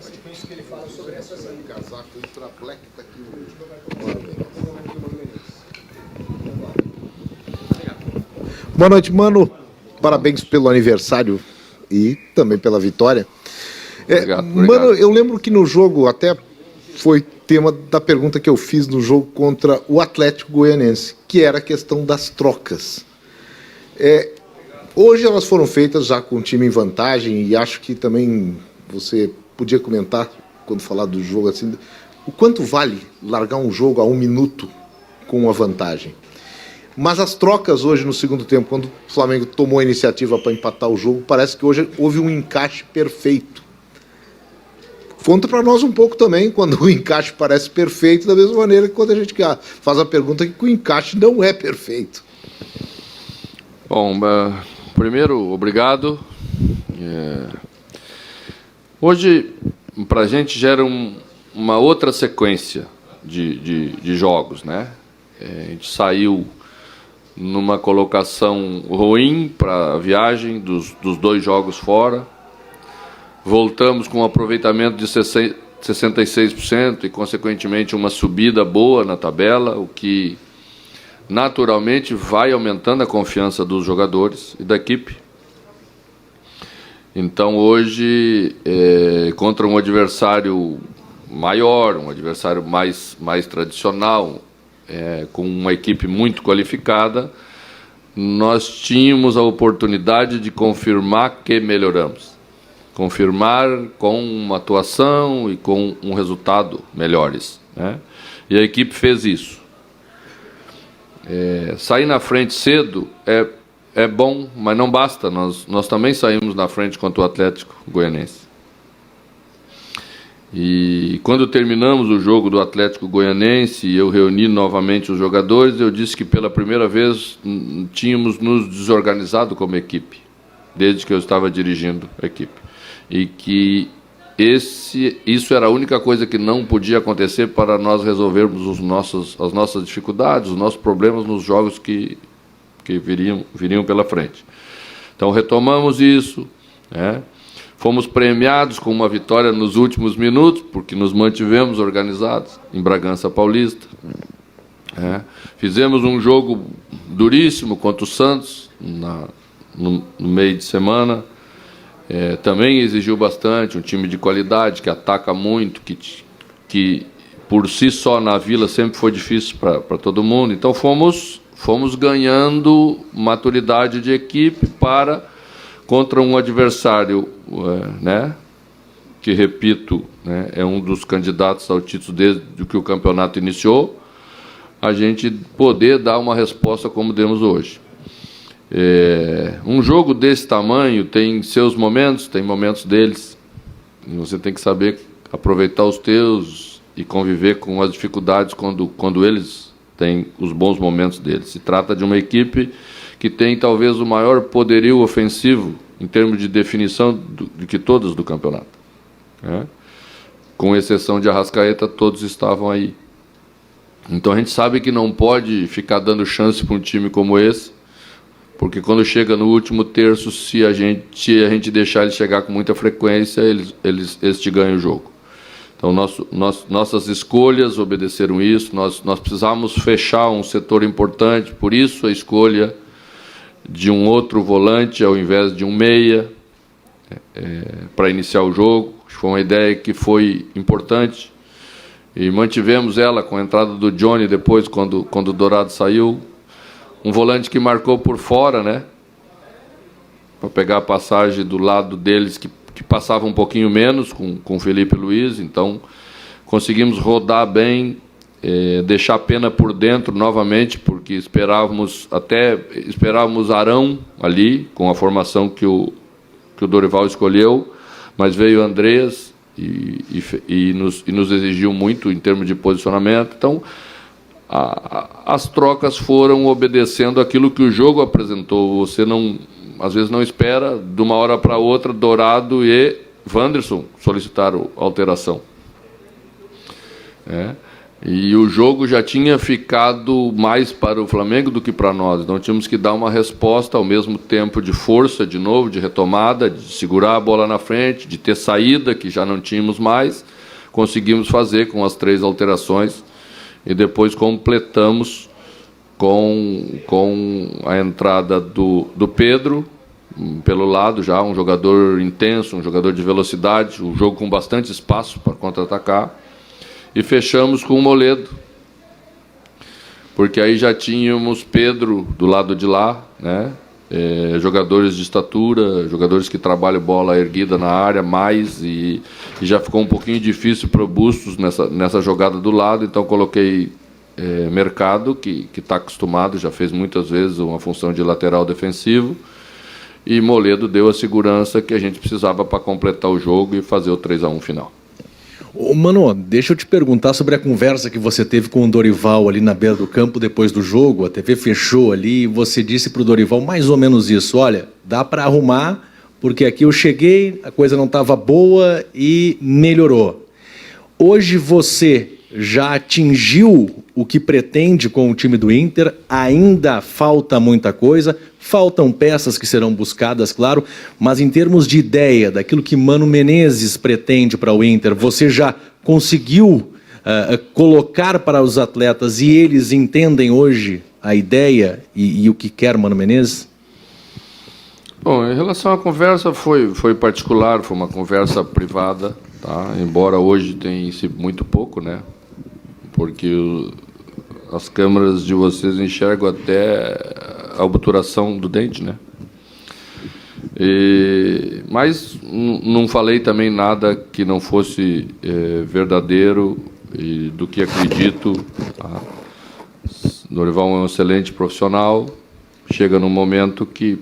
sequência que ele fala sobre essa casaco ultra black tá aqui no Boa noite, mano. Parabéns pelo aniversário e também pela vitória. Obrigado. Mano, eu lembro que no jogo, até foi tema da pergunta que eu fiz no jogo contra o Atlético Goianense, que era a questão das trocas. Hoje elas foram feitas já com o time em vantagem, e acho que também você podia comentar, quando falar do jogo, assim, o quanto vale largar um jogo a 1 minuto com uma vantagem. Mas as trocas hoje no segundo tempo, quando o Flamengo tomou a iniciativa para empatar o jogo, parece que hoje houve um encaixe perfeito. Conta para nós um pouco também, quando o encaixe parece perfeito, da mesma maneira que quando a gente faz a pergunta que o encaixe não é perfeito. Bom, primeiro, obrigado. Hoje, para a gente, gera uma outra sequência de jogos, né? A gente saiu numa colocação ruim para a viagem, dos 2 jogos fora. Voltamos com um aproveitamento de 66% e, consequentemente, uma subida boa na tabela, o que naturalmente vai aumentando a confiança dos jogadores e da equipe. Então, hoje, contra um adversário maior, um adversário mais tradicional, com uma equipe muito qualificada, nós tínhamos a oportunidade de confirmar que melhoramos. Confirmar com uma atuação e com um resultado melhores, né? E a equipe fez isso. Sair na frente cedo é bom, mas não basta. Nós também saímos na frente contra o Atlético Goianense. E quando terminamos o jogo do Atlético Goianense e eu reuni novamente os jogadores, eu disse que pela primeira vez tínhamos nos desorganizado como equipe, desde que eu estava dirigindo a equipe. E que isso era a única coisa que não podia acontecer para nós resolvermos as nossas dificuldades, os nossos problemas nos jogos que viriam pela frente. Então, retomamos isso, né? Fomos premiados com uma vitória nos últimos minutos, porque nos mantivemos organizados em Bragança Paulista. Fizemos um jogo duríssimo contra o Santos no meio de semana. Também exigiu bastante, um time de qualidade, que ataca muito, que por si só na Vila sempre foi difícil para todo mundo. Então fomos ganhando maturidade de equipe contra um adversário, né, que, repito, né, é um dos candidatos ao título desde que o campeonato iniciou, a gente poder dar uma resposta como demos hoje. Um jogo desse tamanho tem seus momentos, tem momentos deles. E você tem que saber aproveitar os teus e conviver com as dificuldades quando eles têm os bons momentos deles. Se trata de uma equipe que tem talvez o maior poderio ofensivo em termos de definição de que todos do campeonato. Com exceção de Arrascaeta, todos estavam aí. Então a gente sabe que não pode ficar dando chance para um time como esse, porque quando chega no último terço, se a gente deixar ele chegar com muita frequência, eles te ganham o jogo. Então nossas escolhas obedeceram isso, nós precisamos fechar um setor importante, por isso a escolha de um outro volante ao invés de um meia, para iniciar o jogo. Foi uma ideia que foi importante e mantivemos ela com a entrada do Johnny depois, quando o Dourado saiu. Um volante que marcou por fora, né, para pegar a passagem do lado deles, que passava um pouquinho menos com o Felipe Luiz. Então conseguimos rodar bem, deixar a pena por dentro novamente, porque esperávamos Arão ali, com a formação que o Dorival escolheu, mas veio o Andreas e nos exigiu muito em termos de posicionamento. Então, as trocas foram obedecendo aquilo que o jogo apresentou. Você às vezes não espera, de uma hora para outra, Dourado e Wanderson solicitaram alteração. E o jogo já tinha ficado mais para o Flamengo do que para nós. Então tínhamos que dar uma resposta ao mesmo tempo de força, de novo, de retomada, de segurar a bola na frente, de ter saída, que já não tínhamos mais. Conseguimos fazer com as 3 alterações e depois completamos com a entrada do Pedro, pelo lado já, um jogador intenso, um jogador de velocidade, um jogo com bastante espaço para contra-atacar. E fechamos com o Moledo, porque aí já tínhamos Pedro do lado de lá, né? Jogadores de estatura, jogadores que trabalham bola erguida na área mais, e já ficou um pouquinho difícil para o Bustos nessa jogada do lado, então coloquei Mercado, que está acostumado, já fez muitas vezes uma função de lateral defensivo, e Moledo deu a segurança que a gente precisava para completar o jogo e fazer o 3-1 final. Ô, Mano, deixa eu te perguntar sobre a conversa que você teve com o Dorival ali na beira do campo depois do jogo. A TV fechou ali e você disse para o Dorival mais ou menos isso: olha, dá para arrumar, porque aqui eu cheguei, a coisa não estava boa e melhorou. Hoje você já atingiu o que pretende com o time do Inter? Ainda falta muita coisa, faltam peças que serão buscadas, claro, mas em termos de ideia, daquilo que Mano Menezes pretende para o Inter, você já conseguiu colocar para os atletas e eles entendem hoje a ideia e o que quer Mano Menezes? Bom, em relação à conversa, foi particular, foi uma conversa privada, tá? Embora hoje tenha sido muito pouco, né? Porque as câmeras de vocês enxergam até a obturação do dente, né? Mas não falei também nada que não fosse verdadeiro e do que acredito. Tá? Dorival é um excelente profissional, chega num momento que,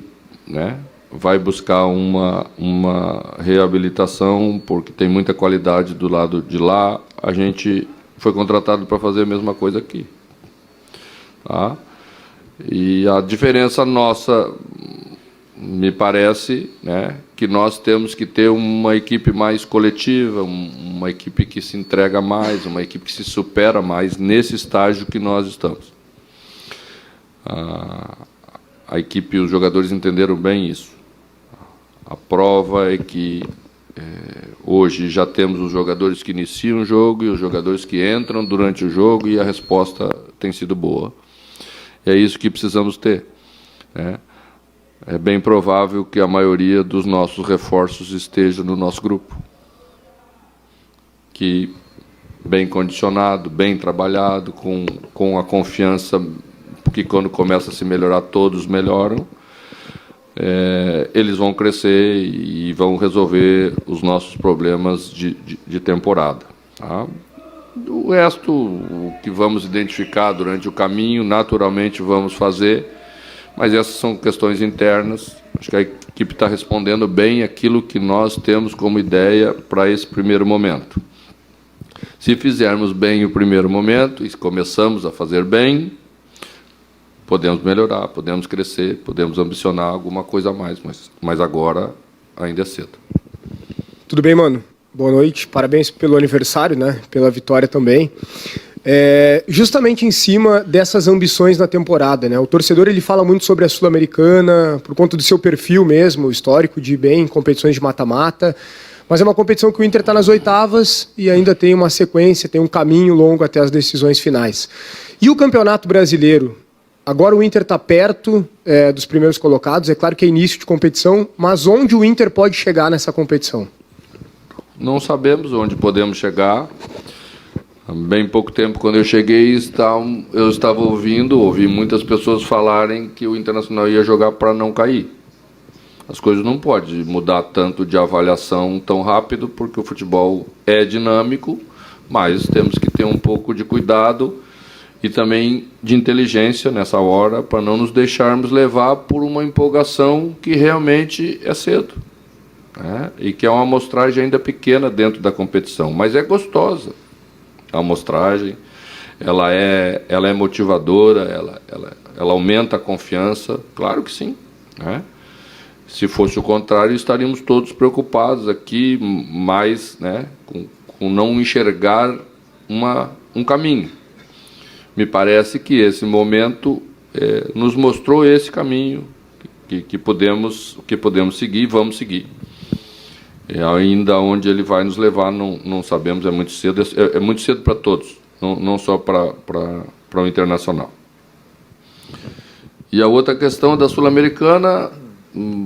né, vai buscar uma reabilitação, porque tem muita qualidade do lado de lá. A gente foi contratado para fazer a mesma coisa aqui. Tá? E a diferença nossa, me parece, né, que nós temos que ter uma equipe mais coletiva, uma equipe que se entrega mais, uma equipe que se supera mais nesse estágio que nós estamos. A equipe e os jogadores entenderam bem isso. A prova é que hoje já temos os jogadores que iniciam o jogo e os jogadores que entram durante o jogo, e a resposta tem sido boa. É isso que precisamos ter, né? É bem provável que a maioria dos nossos reforços esteja no nosso grupo, que bem condicionado, bem trabalhado, com a confiança, porque quando começa a se melhorar, todos melhoram. Eles vão crescer e vão resolver os nossos problemas de temporada. Tá? O resto, o que vamos identificar durante o caminho, naturalmente vamos fazer, mas essas são questões internas. Acho que a equipe está respondendo bem aquilo que nós temos como ideia para esse primeiro momento. Se fizermos bem o primeiro momento e começamos a fazer bem, podemos melhorar, podemos crescer, podemos ambicionar alguma coisa a mais, mas agora ainda é cedo. Tudo bem, Mano? Boa noite, parabéns pelo aniversário, né? Pela vitória também. Justamente em cima dessas ambições na temporada, né? O torcedor ele fala muito sobre a Sul-Americana, por conta do seu perfil mesmo, histórico de ir bem em competições de mata-mata, mas é uma competição que o Inter está nas oitavas e ainda tem uma sequência, tem um caminho longo até as decisões finais. E o Campeonato Brasileiro? Agora o Inter está perto dos primeiros colocados, é claro que é início de competição, mas onde o Inter pode chegar nessa competição? Não sabemos onde podemos chegar. Há bem pouco tempo, quando eu cheguei, eu estava ouvi muitas pessoas falarem que o Internacional ia jogar para não cair. As coisas não podem mudar tanto de avaliação tão rápido, porque o futebol é dinâmico, mas temos que ter um pouco de cuidado e também de inteligência nessa hora, para não nos deixarmos levar por uma empolgação que realmente é cedo, né? E que é uma amostragem ainda pequena dentro da competição, mas é gostosa. A amostragem, ela é motivadora, ela aumenta a confiança, claro que sim, né? Se fosse o contrário, estaríamos todos preocupados aqui, mais, né, com não enxergar um caminho. Me parece que esse momento nos mostrou esse caminho que podemos seguir e vamos seguir. Ainda onde ele vai nos levar, não sabemos, é muito cedo. É muito cedo para todos, não só para o Internacional. E a outra questão da Sul-Americana,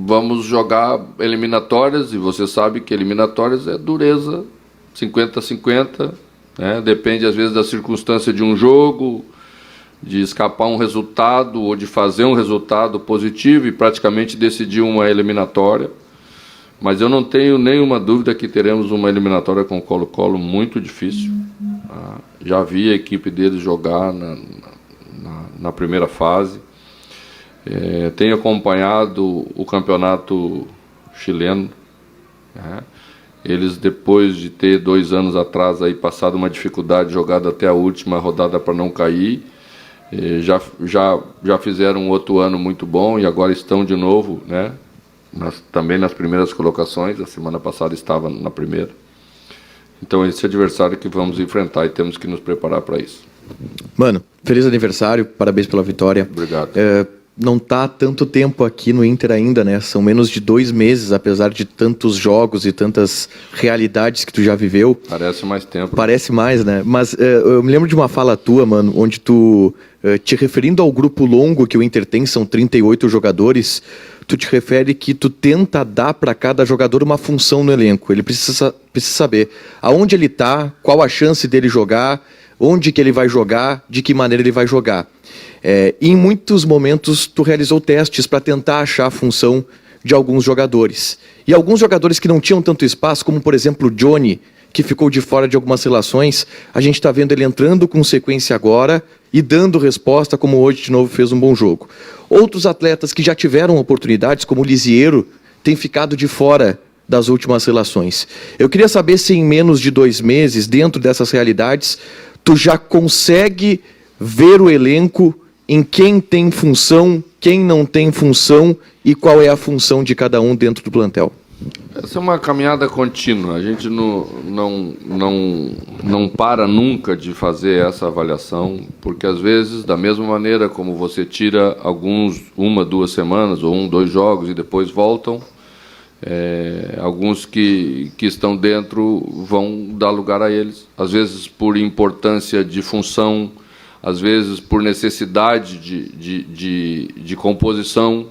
vamos jogar eliminatórias, e você sabe que eliminatórias é dureza, 50-50, né? Depende, às vezes, da circunstância de um jogo, de escapar um resultado ou de fazer um resultado positivo e praticamente decidir uma eliminatória. Mas eu não tenho nenhuma dúvida que teremos uma eliminatória com o Colo-Colo muito difícil. Já vi a equipe deles jogar na primeira fase. Tenho acompanhado o campeonato chileno. Eles, depois de ter 2 anos atrás aí passado uma dificuldade, jogado até a última rodada para não cair, já fizeram um outro ano muito bom e agora estão de novo, né? Também nas primeiras colocações. A semana passada estava na primeira. Então, esse adversário que vamos enfrentar e temos que nos preparar para isso. Mano, feliz aniversário, parabéns pela vitória. Obrigado. Não está há tanto tempo aqui no Inter ainda, né? São menos de 2 meses, apesar de tantos jogos e tantas realidades que tu já viveu. Parece mais tempo. Parece mais, né? Mas eu me lembro de uma fala tua, mano, onde tu, te referindo ao grupo longo que o Inter tem, são 38 jogadores, tu te refere que tu tenta dar para cada jogador uma função no elenco. Ele precisa saber aonde ele tá, qual a chance dele jogar, onde que ele vai jogar, de que maneira ele vai jogar. E em muitos momentos tu realizou testes para tentar achar a função de alguns jogadores. E alguns jogadores que não tinham tanto espaço, como por exemplo o Johnny, que ficou de fora de algumas relações, a gente está vendo ele entrando com sequência agora e dando resposta, como hoje de novo fez um bom jogo. Outros atletas que já tiveram oportunidades, como o Lisiero, têm ficado de fora das últimas relações. Eu queria saber se em menos de 2 meses, dentro dessas realidades, tu já consegue ver o elenco em quem tem função, quem não tem função e qual é a função de cada um dentro do plantel. Essa é uma caminhada contínua. A gente não para nunca de fazer essa avaliação, porque às vezes, da mesma maneira como você tira alguns 1, 2 semanas ou 1, 2 jogos e depois voltam, alguns que estão dentro vão dar lugar a eles, às vezes por importância de função, às vezes por necessidade de composição,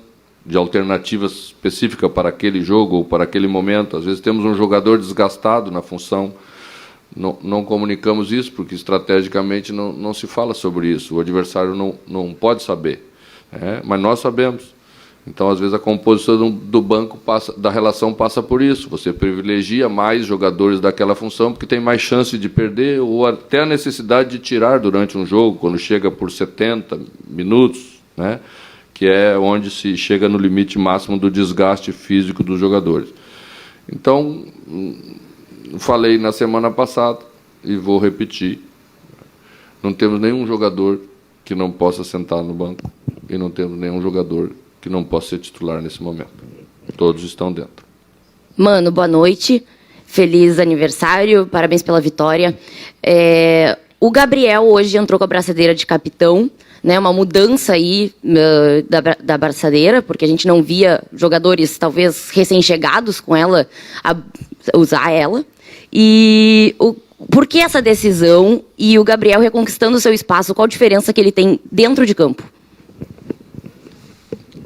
de alternativa específica para aquele jogo ou para aquele momento. Às vezes temos um jogador desgastado na função, não comunicamos isso, porque estrategicamente não se fala sobre isso, o adversário não pode saber, mas nós sabemos. Então, às vezes, a composição do banco da relação passa por isso. Você privilegia mais jogadores daquela função porque tem mais chance de perder ou até a necessidade de tirar durante um jogo, quando chega por 70 minutos, né? Que é onde se chega no limite máximo do desgaste físico dos jogadores. Então, falei na semana passada e vou repetir, não temos nenhum jogador que não possa sentar no banco e não temos nenhum jogador que não possa ser titular nesse momento. Todos estão dentro. Mano, boa noite. Feliz aniversário, parabéns pela vitória. O Gabriel hoje entrou com a braçadeira de capitão, né, uma mudança aí da braçadeira, porque a gente não via jogadores, talvez, recém-chegados com ela, a usar ela. E por que essa decisão e o Gabriel reconquistando o seu espaço? Qual a diferença que ele tem dentro de campo?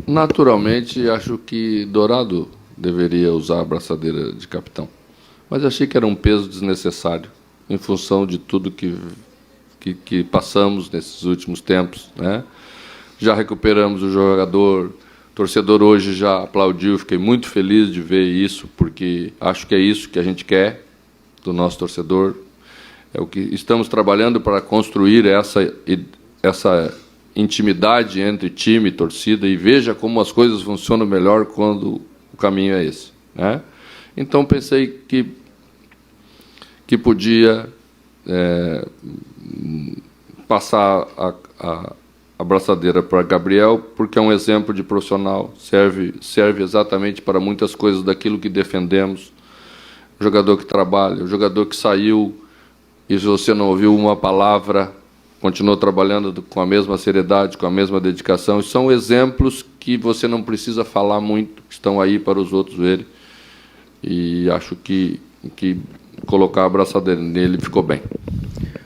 Naturalmente, acho que Dourado deveria usar a braçadeira de capitão. Mas achei que era um peso desnecessário, em função de tudo que passamos nesses últimos tempos, né? Já recuperamos o jogador, o torcedor hoje já aplaudiu, fiquei muito feliz de ver isso, porque acho que é isso que a gente quer do nosso torcedor. É o que estamos trabalhando para construir essa intimidade entre time e torcida, e veja como as coisas funcionam melhor quando o caminho é esse, né? Então, pensei que podia passar a braçadeira para Gabriel, porque é um exemplo de profissional, serve exatamente para muitas coisas daquilo que defendemos. O jogador que trabalha, o jogador que saiu e se você não ouviu uma palavra, continuou trabalhando com a mesma seriedade, com a mesma dedicação. São exemplos que você não precisa falar muito, estão aí para os outros verem. E acho que colocar a abraçadeira nele ficou bem.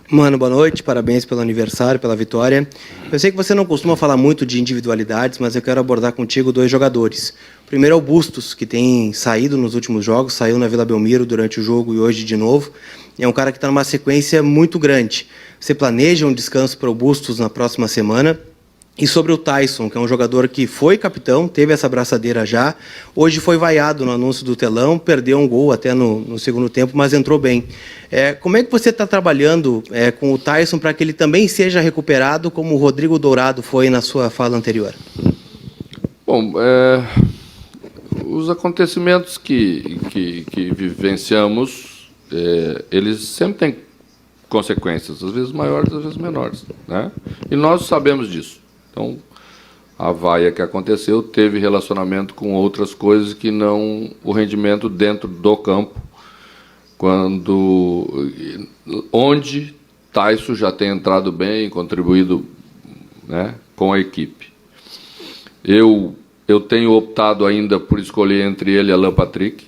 Mano, boa noite, parabéns pelo aniversário, pela vitória. Eu sei que você não costuma falar muito de individualidades, mas eu quero abordar contigo 2 jogadores. O primeiro é o Bustos, que tem saído nos últimos jogos, saiu na Vila Belmiro durante o jogo e hoje de novo. É um cara que está numa sequência muito grande. Você planeja um descanso para o Bustos na próxima semana? E sobre o Tyson, que é um jogador que foi capitão, teve essa braçadeira já, hoje foi vaiado no anúncio do telão, perdeu um gol até no segundo tempo, mas entrou bem. Como é que você está trabalhando com o Tyson para que ele também seja recuperado, como o Rodrigo Dourado foi na sua fala anterior? Bom, os acontecimentos que vivenciamos, eles sempre têm consequências, às vezes maiores, às vezes menores, né? E nós sabemos disso. Então, a vaia que aconteceu teve relacionamento com outras coisas que não o rendimento dentro do campo, onde Tyson já tem entrado bem, contribuído, né, com a equipe. Eu tenho optado ainda por escolher entre ele e Alan Patrick.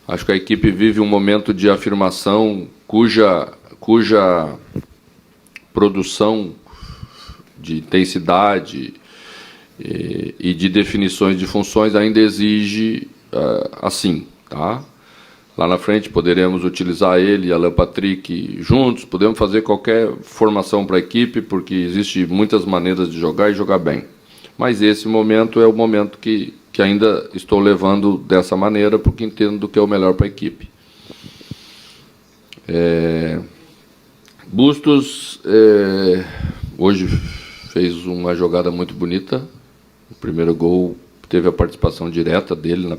Acho que a equipe vive um momento de afirmação cuja produção de intensidade e de definições de funções ainda exige assim, tá? Lá na frente poderemos utilizar ele e Alan Patrick juntos, podemos fazer qualquer formação para a equipe, porque existe muitas maneiras de jogar e jogar bem. Mas esse momento é o momento que ainda estou levando dessa maneira, porque entendo que é o melhor para a equipe. Bustos hoje fez uma jogada muito bonita. O primeiro gol teve a participação direta dele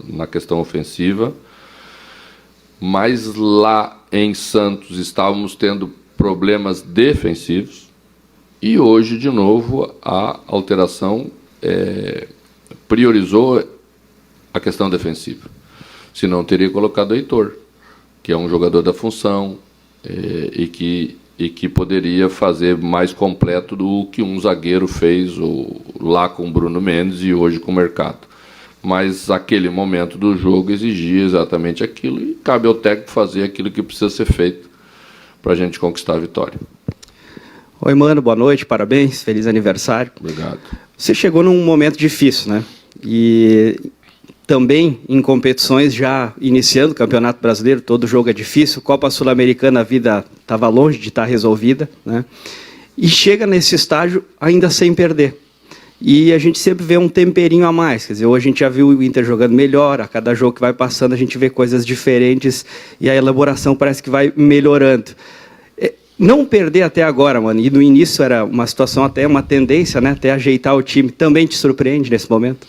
na questão ofensiva. Mas lá em Santos estávamos tendo problemas defensivos. E hoje, de novo, a alteração priorizou a questão defensiva. Senão teria colocado o Heitor, que é um jogador da função e que poderia fazer mais completo do que um zagueiro fez lá com o Bruno Mendes e hoje com o Mercado. Mas aquele momento do jogo exigia exatamente aquilo e cabe ao técnico fazer aquilo que precisa ser feito para a gente conquistar a vitória. Oi, mano, boa noite, parabéns, feliz aniversário. Obrigado. Você chegou num momento difícil, né? E também em competições, já iniciando o Campeonato Brasileiro, todo jogo é difícil, Copa Sul-Americana, a vida estava longe de estar resolvida, né? E chega nesse estágio ainda sem perder. E a gente sempre vê um temperinho a mais, quer dizer, hoje a gente já viu o Inter jogando melhor, a cada jogo que vai passando a gente vê coisas diferentes e a elaboração parece que vai melhorando. Não perder até agora, mano, e no início era uma situação, até uma tendência, né, até ajeitar o time, também te surpreende nesse momento?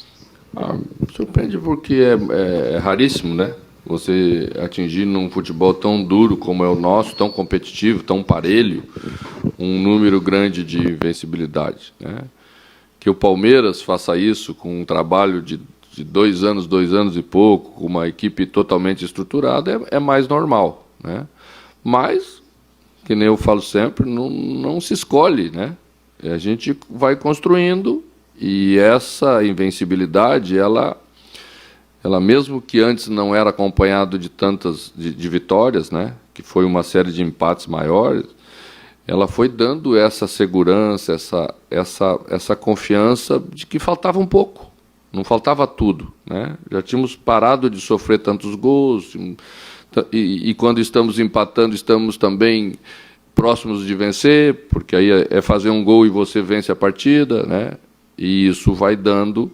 Surpreende porque é raríssimo, né? Você atingir num futebol tão duro como é o nosso, tão competitivo, tão parelho, um número grande de invencibilidade, né? Que o Palmeiras faça isso com um trabalho de 2 anos e pouco, com uma equipe totalmente estruturada, é mais normal, né? Mas, que nem eu falo sempre, não se escolhe, né? A gente vai construindo e essa invencibilidade, ela mesmo que antes não era acompanhado de tantas de vitórias, né? Que foi uma série de empates maiores, ela foi dando essa segurança, essa confiança de que faltava um pouco, não faltava tudo, né? Já tínhamos parado de sofrer tantos gols, e quando estamos empatando, estamos também próximos de vencer, porque aí é fazer um gol e você vence a partida, né? E isso vai dando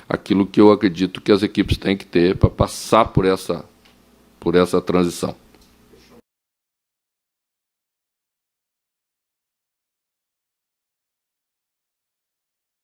aquilo que eu acredito que as equipes têm que ter para passar por essa transição.